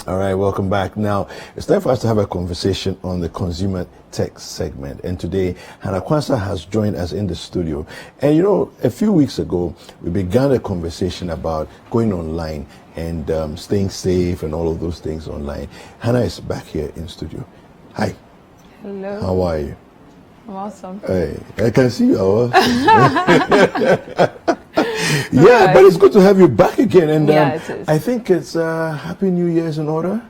All right, welcome back. Now, it's time for us to have a conversation on the consumer tech segment. And today, Hannah Kwanzaa has joined us in the studio. And you know, a few weeks ago, we began a conversation about going online and staying safe and all of those things online. Hannah is back here in studio. Hi. Hello. How are you? I'm awesome. Hey, I can see you are awesome. Yeah, but it's good to have you back again. And it is. I think it's Happy New Year's in order.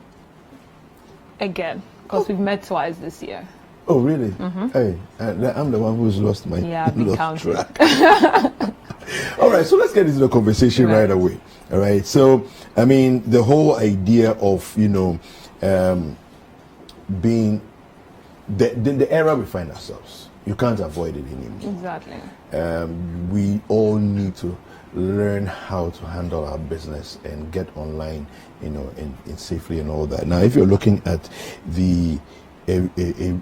Again, because we've met twice this year. Oh, really? Mm-hmm. Hey, I'm the one who's lost my lost track. All right, so let's get into the conversation right away. All right, so I mean, the whole idea of being the era we find ourselves, you can't avoid it anymore. Exactly. We all need to learn how to handle our business and get online, in safely and all that. Now, if you're looking at a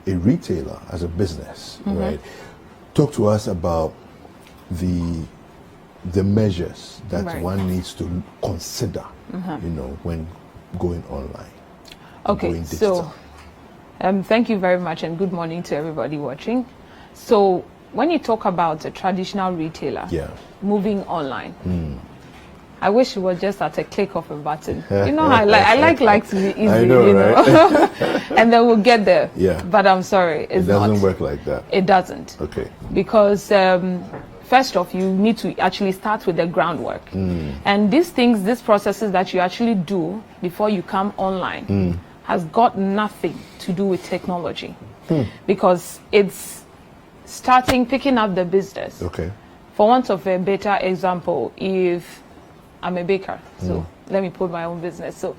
retailer as a business, mm-hmm. right? Talk to us about the measures that one needs to consider, mm-hmm. When going online. Okay, so thank you very much and good morning to everybody watching. So when you talk about a traditional retailer moving online, I wish it was just at a click of a button. I like to be easy, I know, right? And then we'll get there. Yeah. But I'm sorry, it doesn't work like that. It doesn't. Okay. Because first off, you need to actually start with the groundwork. And these processes that you actually do before you come online has got nothing to do with technology. Because it's picking up the business. Okay. For want of a better example, if I'm a baker, so let me put my own business. So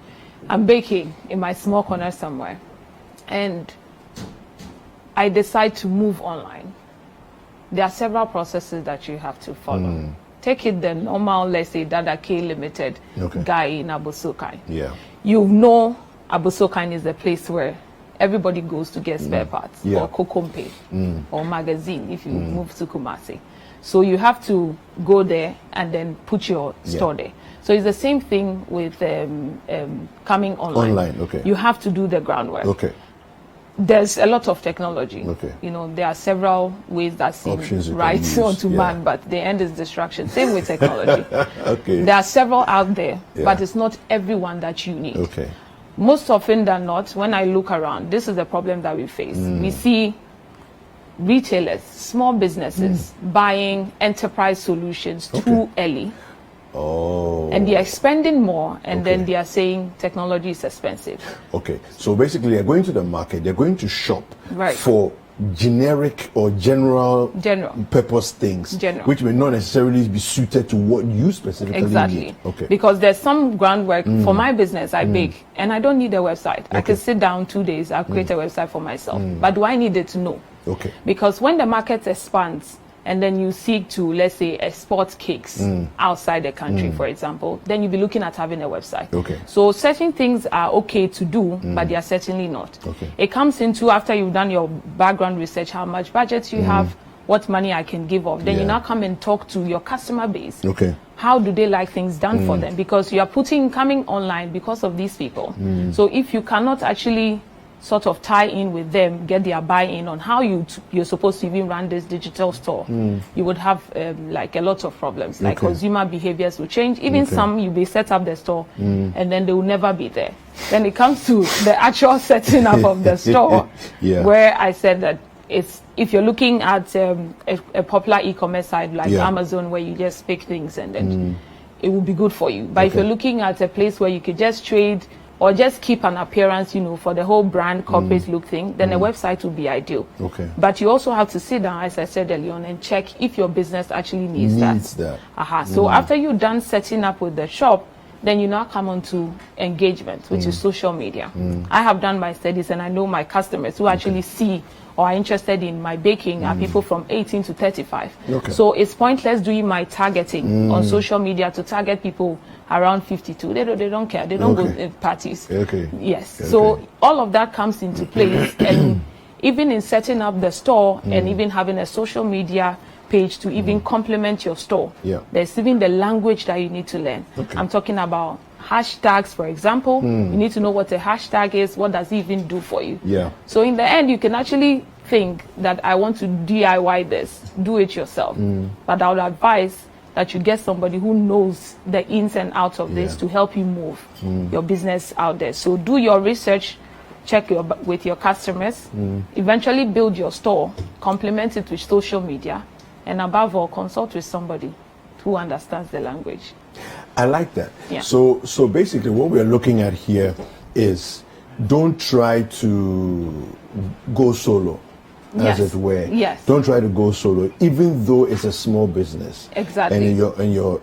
I'm baking in my small corner somewhere, and I decide to move online. There are several processes that you have to follow. Take it the normal, let's say, Dada K Limited guy in Abossey. Yeah. You know Abossey is the place where everybody goes to get spare parts, or Kokompe, or magazine if you move to Kumasi. So you have to go there and then put your store there. So it's the same thing with coming online. Okay. You have to do the groundwork. Okay. There's a lot of technology. Okay. There are several ways that seem right onto man, but the end is destruction. Same with technology. Okay. There are several out there, but it's not everyone that you need. Okay. Most often than not, when I look around, this is the problem that we face. We see retailers, small businesses, buying enterprise solutions too early. Oh. And they are spending more, and then they are saying technology is expensive. Okay. So basically, they're going to the market, they're going to shop for generic or general purpose things, which may not necessarily be suited to what you specifically need. Okay. Because there's some groundwork for my business. I bake, and I don't need a website. I can sit down 2 days, I'll create a website for myself. But do I need it to know? Okay. Because when the market expands, and then you seek to, let's say, export cakes outside the country, for example, then you'll be looking at having a website. Okay. So certain things are okay to do, but they are certainly not. Okay. It comes into, after you've done your background research, how much budget you have, what money I can give off. Then you now come and talk to your customer base. Okay. How do they like things done for them? Because you are coming online because of these people. So if you cannot actually sort of tie in with them, get their buy-in on how you're supposed to even run this digital store, you would have like a lot of problems. Like consumer behaviors will change. Even some, you may set up the store and then they will never be there. Then it comes to the actual setting up of the store, where I said that if you're looking at a popular e-commerce site like Amazon, where you just pick things and then it will be good for you. But if you're looking at a place where you could just trade or just keep an appearance, for the whole brand corporate look thing, then a website would be ideal. Okay. But you also have to sit down, as I said earlier on, and check if your business actually needs that. So after you're done setting up with the shop, then you now come on to engagement, which is social media. I have done my studies and I know my customers who actually see or are interested in my baking are people from 18 to 35. So it's pointless doing my targeting on social media to target people around 52. They don't care. They don't go to parties. So all of that comes into place, and even in setting up the store and even having a social media page to even complement your store. Yeah. There's even the language that you need to learn. Okay. I'm talking about hashtags, for example. You need to know what a hashtag is. What does it even do for you? Yeah. So in the end, you can actually think that I want to DIY this, do it yourself. But I would advise that you get somebody who knows the ins and outs of this to help you move your business out there. So do your research, check with your customers, eventually build your store, complement it with social media, and above all, consult with somebody who understands the language. I like that. Yeah. So basically what we're looking at here is don't try to go solo, as Yes. it were. Yes. Don't try to go solo, even though it's a small business. Exactly. And you're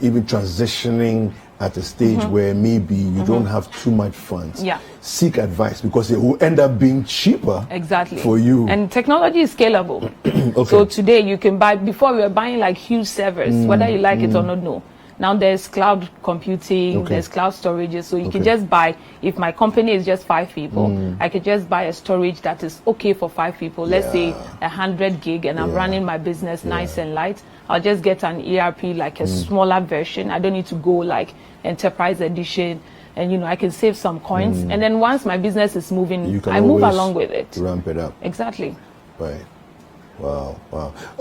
even transitioning at a stage where maybe you don't have too much funds. Yeah. Seek advice, because it will end up being cheaper Exactly. for you. And technology is scalable. Okay. So today you can buy, before we were buying like huge servers, whether you like it or not, no. Now there's cloud computing, Okay. there's cloud storages, so you can Okay. just buy, if my company is just 5 people, I could just buy a storage that is okay for 5 people, let's say 100 gig, and I'm Yeah. running my business nice and light. I'll just get an ERP, like a smaller version. I don't need to go like enterprise edition, and I can save some coins. And then once my business is moving, You can I move always along with it. ramp it up. Exactly. Right. Wow.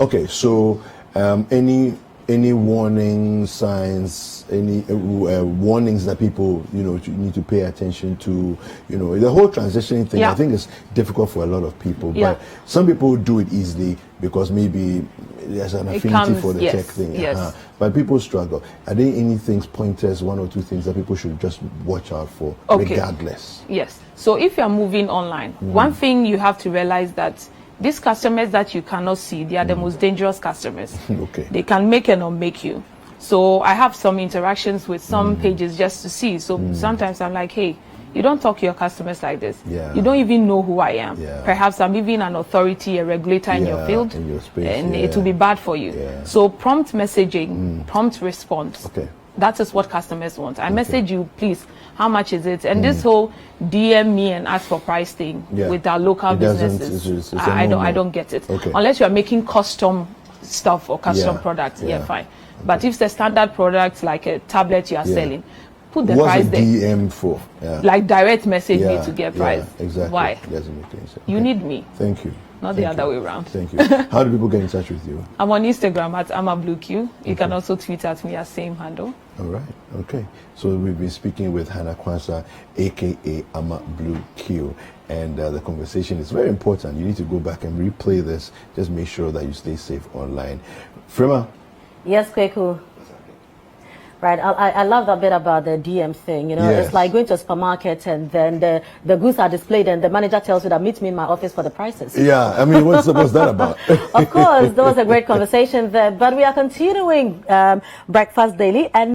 Okay, so any warning signs, any warnings that people need to pay attention to? The whole transitioning thing. Yeah. I think is difficult for a lot of people, Yeah. but some people do it easily because maybe there's an affinity comes- for the yes, tech thing. yes. But people struggle. Are there any things, pointers, 1 or 2 things that people should just watch out for, Okay. regardless? Yes. So if you're moving online, one thing you have to realize that these customers that you cannot see, they are the most dangerous customers. Okay. They can make and or make you. So I have some interactions with some pages just to see. So sometimes I'm like, hey, you don't talk to your customers like this. Yeah. You don't even know who I am. Yeah. Perhaps I'm even an authority, a regulator in your Yeah, field, in your space, and yeah. it will be bad for you. Yeah. So prompt messaging, prompt response. Okay. That is what customers want. I message you, please, how much is it? And this whole DM me and ask for price thing with our local It doesn't- businesses, it's a I no-no. don't get it. Okay. Unless you are making custom stuff or custom Yeah, products, yeah. fine. But if it's a standard product like a tablet you are selling, put the What's price a there. DM for? Yeah. Like direct message me Yeah, to get yeah, price. exactly. Why? Doesn't make any sense. You Okay. need me, Thank you. not Thank the other you. way around. Thank you. How do people get in touch with you? I'm on Instagram at AmaBlueQ. You can also tweet at me at same handle. All right. Okay. So we've been speaking with Hannah Kwanzaa, aka Ama Blue Q, and the conversation is very important. You need to go back and replay this. Just make sure that you stay safe online. Frema. Yes, Kweku. Right, I love that bit about the DM thing. Yes. It's like going to a supermarket and then the goods are displayed and the manager tells you that meet me in my office for the prices. Yeah. I mean, what's that about? Of course, there was a great conversation there, but we are continuing Breakfast Daily and